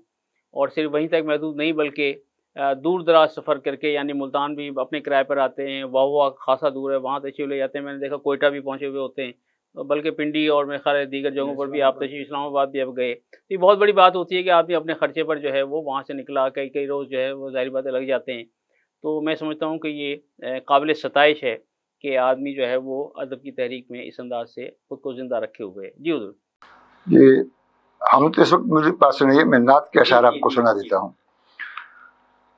Speaker 2: और सिर्फ वहीं तक महदूद नहीं बल्कि दूर दराज सफ़र करके, यानी मुल्तान भी अपने किराए पर आते हैं, वाह खासा दूर है, वहाँ तशरीफ़ ले जाते हैं। मैंने देखा कोयटा भी पहुँचे हुए होते हैं, बल्कि पिंडी और मेरे ख्याल दीगर जगहों पर भी आप तशरीफ़, इस्लामाबाद भी अब गए। तो ये बहुत बड़ी बात होती है कि आदमी अपने ख़र्चे पर जो है वो वहाँ से निकला, कई रोज़ जो है वो ज़ाहिर बातें लग जाते हैं। तो मैं समझता हूँ कि ये काबिल सताइश है कि आदमी जो है वो अदब की तहरीक में इस अंदाज से खुद को ज़िंदा रखे हुए है। जी हुज़ूर।
Speaker 3: ये हम तो इस वक्त मेरे पास नहीं है, मैं नात के अशार आपको सुना देता हूँ।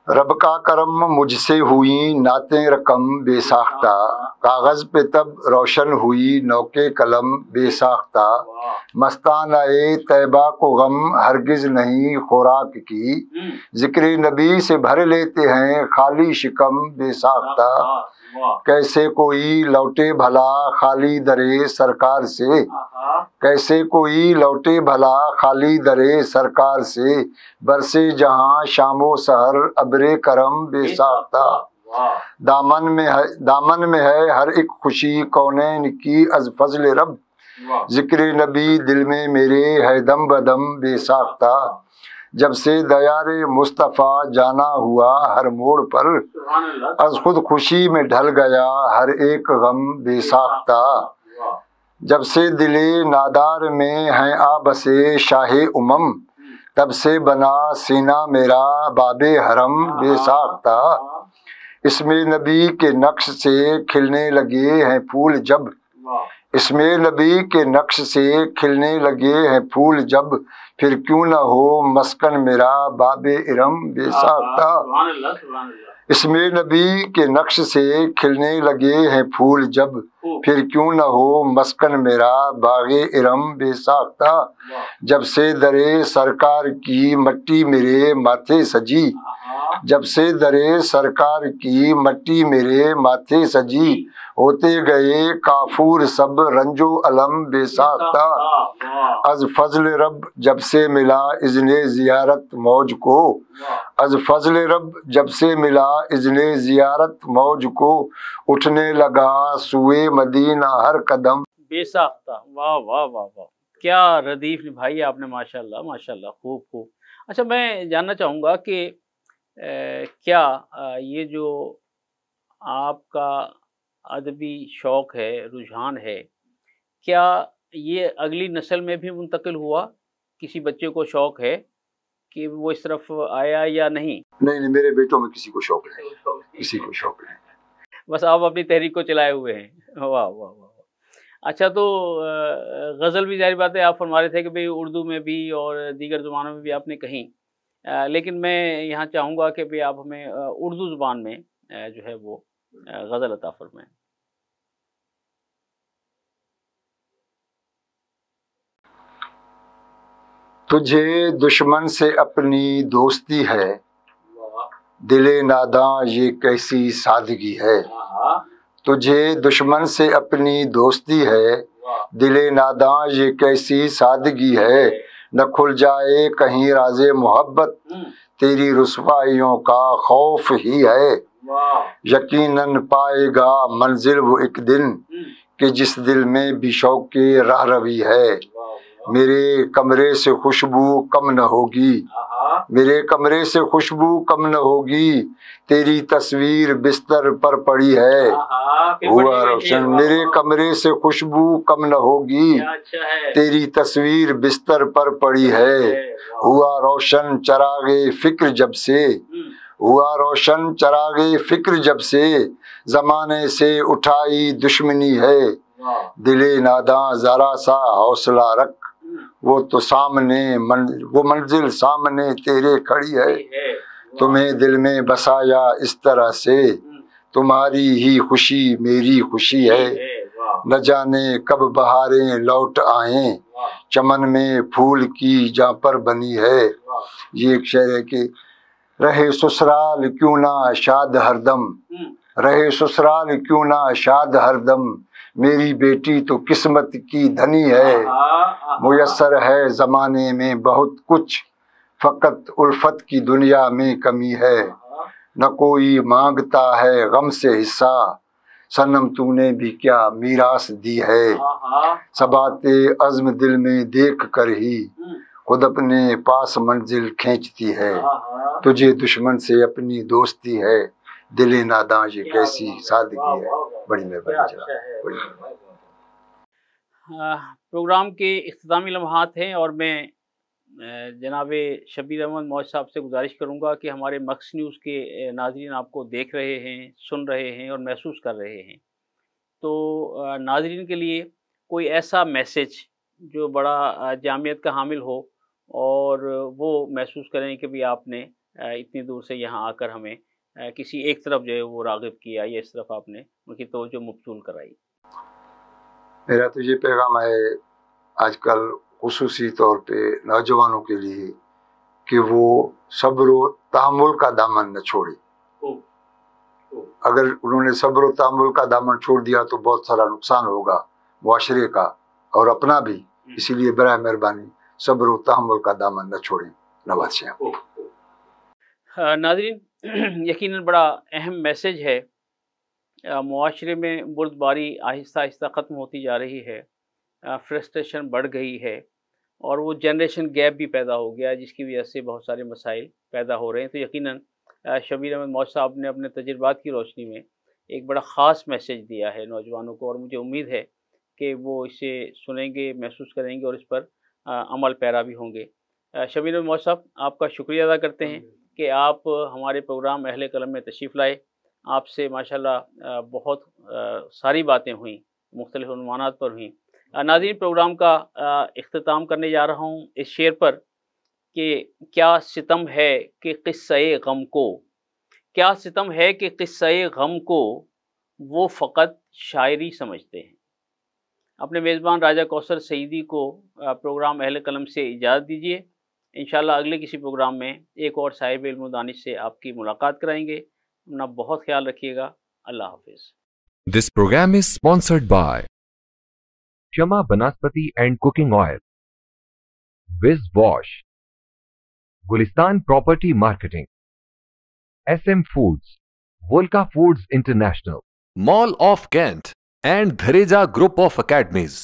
Speaker 3: रब का करम मुझसे हुई नाते रकम बेसाख्ता, कागज़ पे तब रोशन हुई नौके कलम बेसाख्ता। मस्ताना-ए तैबा को गम हरगिज़ नहीं खुराक की, ज़िक्र नबी से भर लेते हैं खाली शिकम बेसाख्ता। कैसे कोई लौटे भला खाली दरे सरकार से, कैसे कोई लौटे भला खाली दरे सरकार से। बरसे जहाँ शामो सहर अबरे करम बेसाख्ता। दामन में है हर एक खुशी कौनैन की अज फजल रब, ذکر نبی دل میں میرے ہے دم بدم بے ساختہ، جب سے دیار مصطفیٰ جانا ہوا ہر موڑ پر، از خود خوشی میں ڈھل گیا ہر ایک غم بے ساختہ، جب سے دل نادار میں ہیں آبسے شاہ امم، تب سے بنا سینہ میرا باب حرم بے ساختہ، اس میں نبی کے نقش سے کھلنے لگے ہیں پھول جب، اس میں نبی کے نقش سے کھلنے لگے ہیں پھول جب، پھر کیوں نہ ہو مسکن میرا باب ارم بے ساختہ، اس میں نبی کے نقش سے کھلنے لگے ہیں پھول جب، پھر کیوں نہ ہو مسکن میرا باغ ارم بے ساختہ، جب سے درے سرکار کی مٹی میرے ماتھے سجی، جب سے درے سرکار کی مٹی میرے ماتھے سجی، ہوتے گئے کافور سب رنج و علم بے ساختہ، از فضل رب جب سے ملا اذن زیارت موج کو، از فضل رب جب سے ملا اذن زیارت موج کو، اٹھنے لگا سوئے مدینہ ہر قدم
Speaker 2: بے ساختہ۔ واہ واہ واہ واہ، کیا ردیف نبھائی آپ نے، ماشاءاللہ ماشاءاللہ، خوب خوب۔ اچھا، میں جاننا چاہوں گا کہ کیا یہ جو آپ کا ادبی شوق ہے، رجحان ہے، کیا یہ اگلی نسل میں بھی منتقل ہوا؟ کسی بچے کو شوق ہے کہ وہ اس طرف آیا یا نہیں؟
Speaker 3: نہیں، میرے بیٹوں میں کسی کو شوق نہیں، کسی کو شوق نہیں،
Speaker 2: بس آپ اپنی تحریک کو چلائے ہوئے ہیں۔ واہ واہ واہ۔ اچھا، تو غزل بھی ظاہر بات ہے آپ فرما رہے تھے کہ بھئی اردو میں بھی اور دیگر زبانوں میں بھی آپ نے کہیں، لیکن میں یہاں چاہوں گا کہ بھئی آپ ہمیں اردو زبان میں جو ہے وہ غزل عطا فرمائیں۔
Speaker 3: تجھے دشمن سے اپنی دوستی ہے، دل ناداں یہ کیسی سادگی ہے، تجھے دشمن سے اپنی دوستی ہے، دل ناداں یہ کیسی سادگی ہے، نہ کھل جائے کہیں راز محبت، تیری رسوائیوں کا خوف ہی ہے، یقیناً پائے گا منزل وہ ایک دن، کہ جس دل میں بھی شوق کی راہ روی ہے، میرے کمرے سے خوشبو کم نہ ہوگی، میرے کمرے سے خوشبو کم نہ ہوگی، تیری تصویر بستر پر پڑی ہے، ہوا روشن، میرے کمرے سے خوشبو کم نہ ہوگی، تیری تصویر بستر پر پڑی ہے، ہوا روشن چراغ فکر جب سے، ہوا روشن چراغ فکر جب سے، زمانے سے اٹھائی دشمنی ہے، دل ناداں ذرا سا حوصلہ رکھ، وہ تو سامنے وہ منزل سامنے تیرے کھڑی ہے، تمہیں دل میں بسایا اس طرح سے، تمہاری ہی خوشی میری خوشی ہے، نہ جانے کب بہاریں لوٹ آئیں، چمن میں پھول کی جہاں پر بنی ہے، یہ ایک شعر ہے کہ رہے سسرال کیوں نہ شاد ہردم، رہے سسرال کیوں نہ شاد ہردم، میری بیٹی تو قسمت کی دھنی ہے، میسر ہے زمانے میں بہت کچھ، فقط الفت کی دنیا میں کمی ہے، نہ کوئی مانگتا ہے غم سے حصہ، صنم تو نے بھی کیا میراث دی ہے، ثبات عزم دل میں دیکھ کر ہی خود اپنے پاس منزل کھینچتی ہے، تجھے دشمن سے اپنی دوستی ہے، دل ناداں یہ کیسی سادگی ہے۔ بڑی مہربانی جناب۔
Speaker 2: پروگرام کے اختتامی لمحات ہیں اور میں جناب شبیر احمد موج صاحب سے گزارش کروں گا کہ ہمارے مکس نیوز کے ناظرین آپ کو دیکھ رہے ہیں، سن رہے ہیں اور محسوس کر رہے ہیں، تو ناظرین کے لیے کوئی ایسا میسج جو بڑا جامعیت کا حامل ہو اور وہ محسوس کریں کہ بھی آپ نے اتنی دور سے یہاں آ کر ہمیں کسی ایک طرف جو ہے وہ راغب کیا یا اس طرف آپ نے ان کی توجہ مبذول کرائی۔
Speaker 3: میرا تو یہ پیغام ہے آج کل خصوصی طور پہ نوجوانوں کے لیے کہ وہ صبر و تحمل کا دامن نہ چھوڑے، اگر انہوں نے صبر و تحمل کا دامن چھوڑ دیا تو بہت سارا نقصان ہوگا معاشرے کا اور اپنا بھی، اسی لیے برائے مہربانی صبر و تحمل کا دامن نہ چھوڑیں۔ نواز شاہ۔
Speaker 2: ناظرین، یقیناً بڑا اہم میسج ہے، معاشرے میں بردباری آہستہ آہستہ ختم ہوتی جا رہی ہے فرسٹریشن بڑھ گئی ہے اور وہ جنریشن گیپ بھی پیدا ہو گیا جس کی وجہ سے بہت سارے مسائل پیدا ہو رہے ہیں. تو یقیناً شبیر احمد موج صاحب نے اپنے تجربات کی روشنی میں ایک بڑا خاص میسیج دیا ہے نوجوانوں کو، اور مجھے امید ہے کہ وہ اسے سنیں گے، محسوس کریں گے اور اس پر عمل پیرا بھی ہوں گے. شبیر احمد موج صاحب، آپ کا شکریہ ادا کرتے ہیں کہ آپ ہمارے پروگرام اہل قلم میں تشریف لائے. آپ سے ماشاءاللہ بہت ساری باتیں ہوئیں، مختلف عنوانات پر ہوئیں. ناظرین، پروگرام کا اختتام کرنے جا رہا ہوں اس شعر پر کہ کیا ستم ہے کہ قصہ غم کو، کیا ستم ہے کہ قصہ غم کو وہ فقط شاعری سمجھتے ہیں. اپنے میزبان راجہ کوثر سعیدی کو پروگرام اہل قلم سے اجازت دیجیے. انشاءاللہ اگلے کسی پروگرام میں ایک اور صاحب علم و دانش سے آپ کی ملاقات کرائیں گے. اپنا بہت خیال رکھیے گا. اللہ حافظ.
Speaker 1: This program is sponsored by Shama Banaspati and Cooking Oil, Wiz Wash, Gulistan Property Marketing, SM Foods, Volca Foods International, Mall of Kent, and Dhareja Group of Academies.